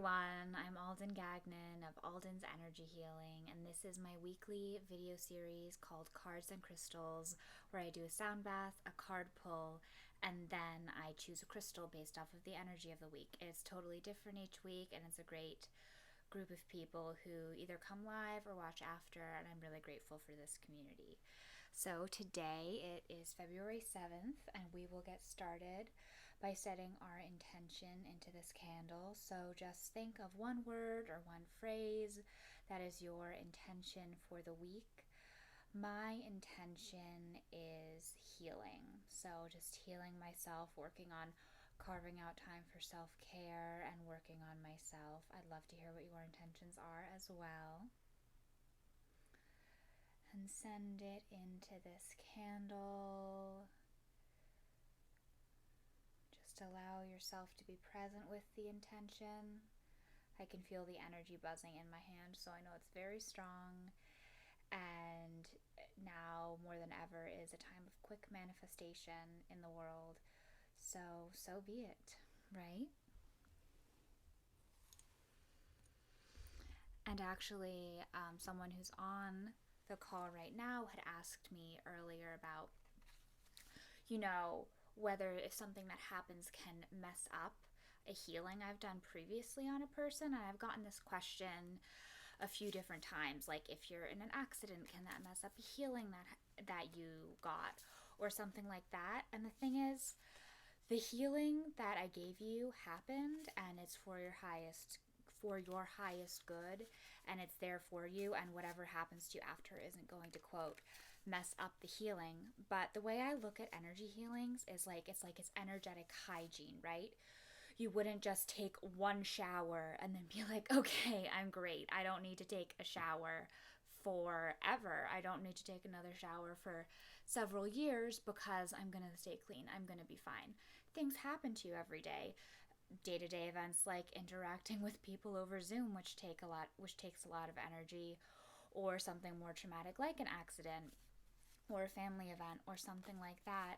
everyone, I'm Alden Gagnon of Alden's Energy Healing, and this is my weekly video series called Cards and Crystals, where I do a sound bath, a card pull, and then I choose a crystal based off of the energy of the week. It's totally different each week, and it's a great group of people who either come live or watch after, and I'm really grateful for this community. So today it is February 7th, and we will get started by setting our intention into this candle. So just think of one word or one phrase that is your intention for the week. My intention is healing. So just healing myself, working on carving out time for self-care and working on myself. I'd love to hear what your intentions are as well. And send it into this candle. Just allow yourself to be present with the intention. I can feel the energy buzzing in my hand, so I know it's very strong. And now, more than ever, is a time of quick manifestation in the world. So be it, right? And actually, someone who's on the call right now had asked me earlier about, whether if something that happens can mess up a healing I've done previously on a person. And I've gotten this question a few different times, like if you're in an accident, can that mess up a healing that you got or something like that? And the thing is, the healing that I gave you happened, and it's for your highest good, and it's there for you, and whatever happens to you after isn't going to, quote, mess up the healing. But the way I look at energy healings is it's energetic hygiene, right? You wouldn't just take one shower and then be like, okay, I'm great. I don't need to take a shower forever. I don't need to take another shower for several years because I'm going to stay clean. I'm going to be fine. Things happen to you every day. Day-to-day events like interacting with people over Zoom, which takes a lot of energy, or something more traumatic like an accident or a family event or something like that.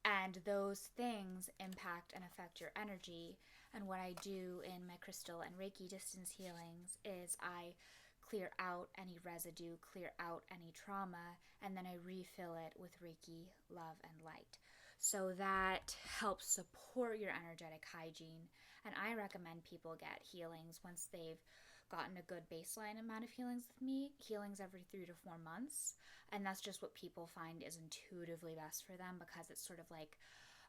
And those things impact and affect your energy. And what I do in my crystal and Reiki distance healings is I clear out any residue, clear out any trauma, and then I refill it with Reiki, love, and light. So that helps support your energetic hygiene. And I recommend people get healings once they've gotten a good baseline amount of healings with me, healings every 3 to 4 months. And that's just what people find is intuitively best for them, because it's sort of like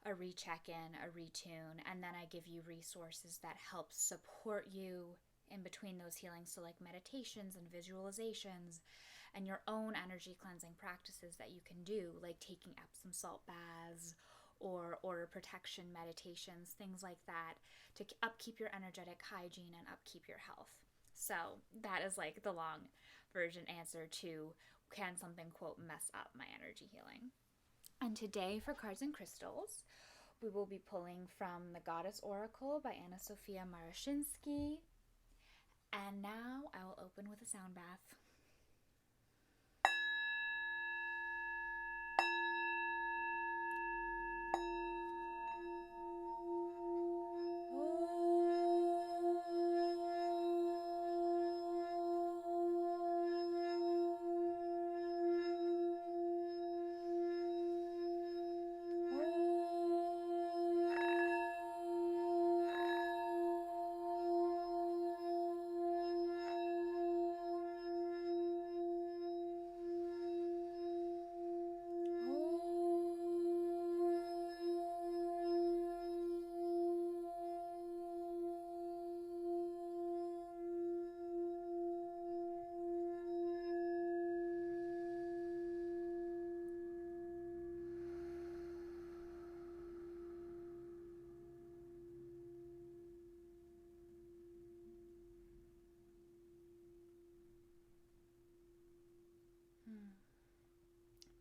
a recheck-in, a retune, and then I give you resources that help support you in between those healings, so like meditations and visualizations and your own energy cleansing practices that you can do, like taking Epsom salt baths or aura protection meditations, things like that, to upkeep your energetic hygiene and upkeep your health. So that is like the long version answer to, can something, quote, mess up my energy healing? And today for Cards and Crystals, we will be pulling from the Goddess Oracle by Amy Sophia Marashinky. And now I will open with a sound bath.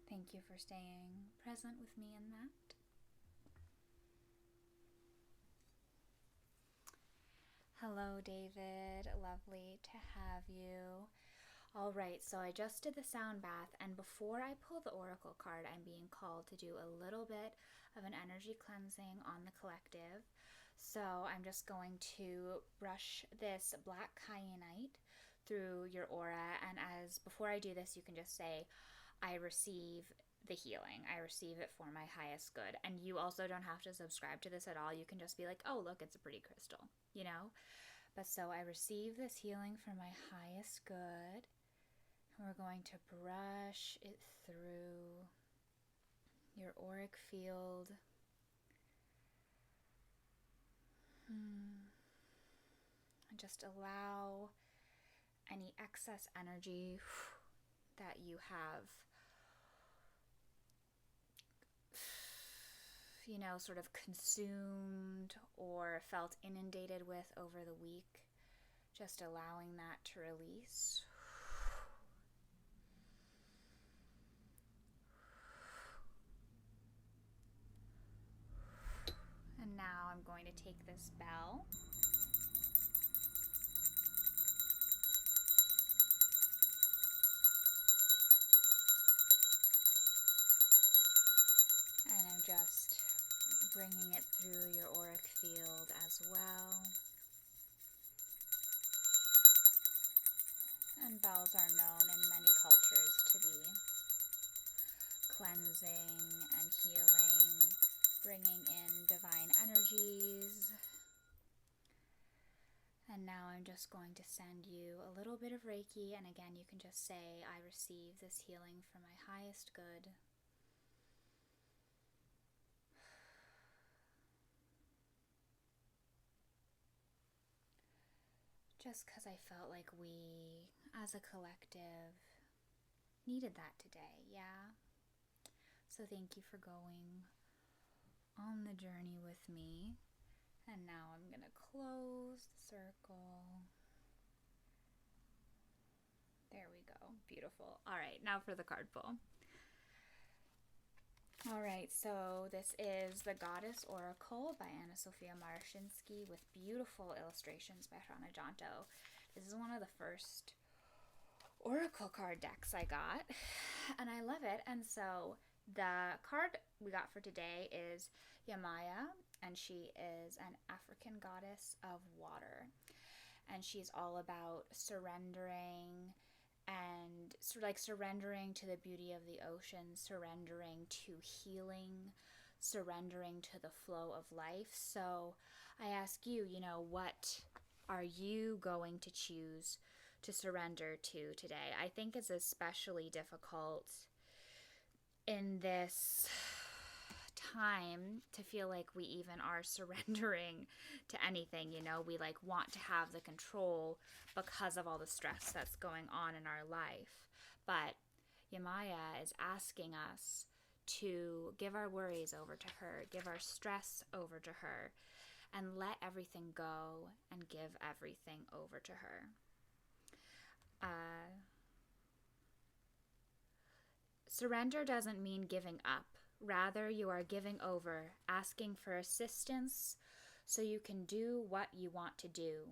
Thank you for staying present with me in that. Hello, David. Lovely to have you. All right, so I just did the sound bath, and before I pull the oracle card, I'm being called to do a little bit of an energy cleansing on the collective. So I'm just going to brush this black kyanite through your aura, and as before I do this, you can just say, I receive the healing. I receive it for my highest good. And you also don't have to subscribe to this at all. You can just be like, oh, look, it's a pretty crystal, you know? But so I receive this healing for my highest good. And we're going to brush it through your auric field. And just allow any excess energy that you have, sort of consumed or felt inundated with over the week, just allowing that to release. And now I'm going to take this bell and I'm just bringing it through your auric field as well. And bells are known in many cultures to be cleansing and healing, bringing in divine energies. And now I'm just going to send you a little bit of Reiki, and again, you can just say, I receive this healing for my highest good. Just because I felt like we, as a collective, needed that today, yeah? So thank you for going on the journey with me. And now I'm going to close the circle. There we go. Beautiful. All right, now for the card pull. All right, so this is the Goddess Oracle by Amy Sophia Marashinky with beautiful illustrations by Rana Janto. This is one of the first oracle card decks I got, and I love it. And so the card we got for today is Yemaya, and she is an African goddess of water. And she's all about surrendering and surrendering to the beauty of the ocean, surrendering to healing, surrendering to the flow of life. So I ask you, what are you going to choose to surrender to today? I think it's especially difficult in this time to feel like we even are surrendering to anything. We want to have the control because of all the stress that's going on in our life. But Yemaya is asking us to give our worries over to her, give our stress over to her, and let everything go and give everything over to her. Surrender doesn't mean giving up. Rather, you are giving over, asking for assistance so you can do what you want to do.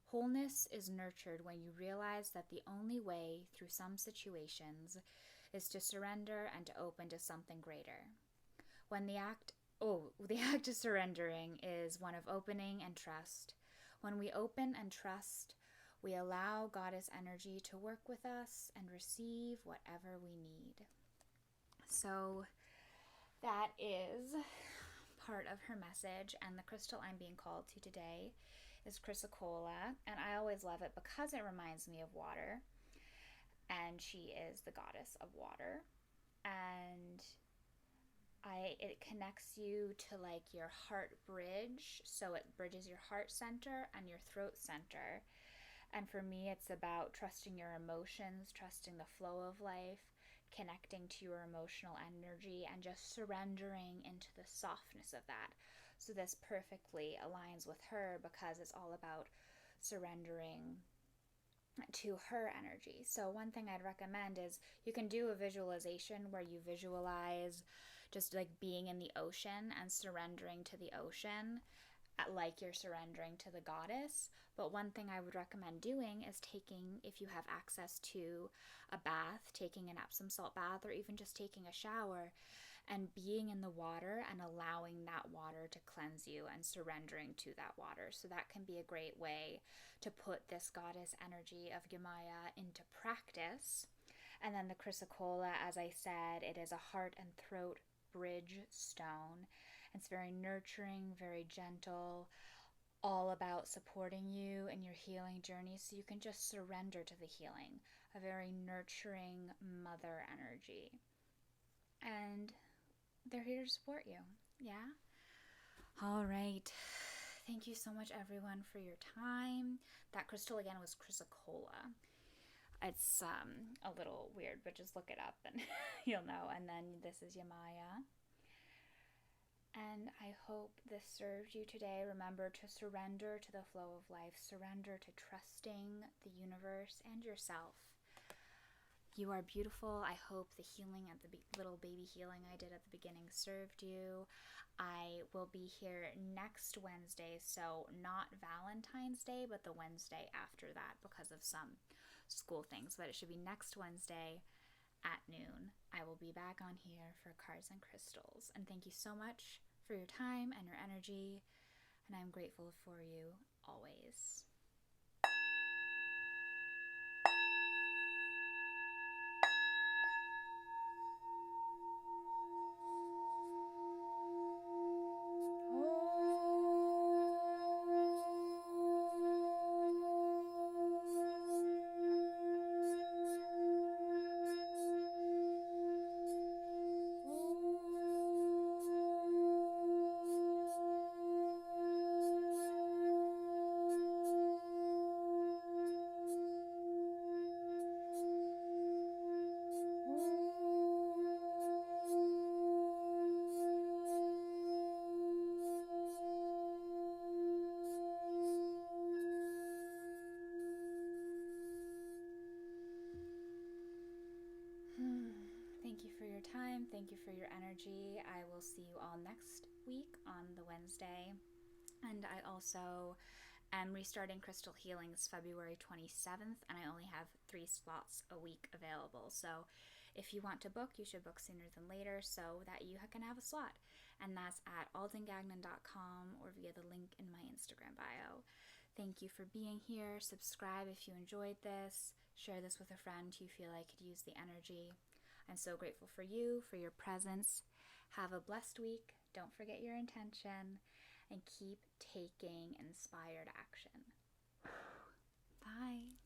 Wholeness is nurtured when you realize that the only way through some situations is to surrender and to open to something greater. The act of surrendering is one of opening and trust. When we open and trust, we allow Goddess energy to work with us and receive whatever we need. So that is part of her message, and the crystal I'm being called to today is Chrysocolla, and I always love it because it reminds me of water, and she is the goddess of water, and it connects you to your heart bridge, so it bridges your heart center and your throat center. And for me, it's about trusting your emotions, trusting the flow of life, connecting to your emotional energy, and just surrendering into the softness of that. So this perfectly aligns with her because it's all about surrendering to her energy. So one thing I'd recommend is you can do a visualization where you visualize just being in the ocean and surrendering to the ocean like you're surrendering to the goddess. But one thing I would recommend doing is if you have access to a bath, taking an Epsom salt bath, or even just taking a shower and being in the water and allowing that water to cleanse you and surrendering to that water. So that can be a great way to put this goddess energy of Yemaya into practice. And then the Chrysocolla, as I said, it is a heart and throat bridge stone. It's very nurturing, very gentle, all about supporting you in your healing journey, so you can just surrender to the healing. A very nurturing mother energy. And they're here to support you. Yeah? All right. Thank you so much, everyone, for your time. That crystal, again, was Chrysocolla. It's a little weird, but just look it up and you'll know. And then this is Yemaya. And I hope this served you today. Remember to surrender to the flow of life. Surrender to trusting the universe and yourself. You are beautiful. I hope the healing at the little baby healing I did at the beginning served you. I will be here next Wednesday, so not Valentine's Day, but the Wednesday after that because of some school things. But it should be next Wednesday at noon. I will be back on here for Cards and Crystals. And thank you so much for your time and your energy. And I'm grateful for you always. Thank you for your time. Thank you for your energy. I will see you all next week on the Wednesday. And I also am restarting Crystal Healings February 27th, and I only have 3 slots a week available. So if you want to book, you should book sooner than later so that you can have a slot. And that's at aldengagnon.com or via the link in my Instagram bio. Thank you for being here. Subscribe if you enjoyed this. Share this with a friend who you feel like could use the energy. I'm so grateful for you, for your presence. Have a blessed week. Don't forget your intention and keep taking inspired action. Bye.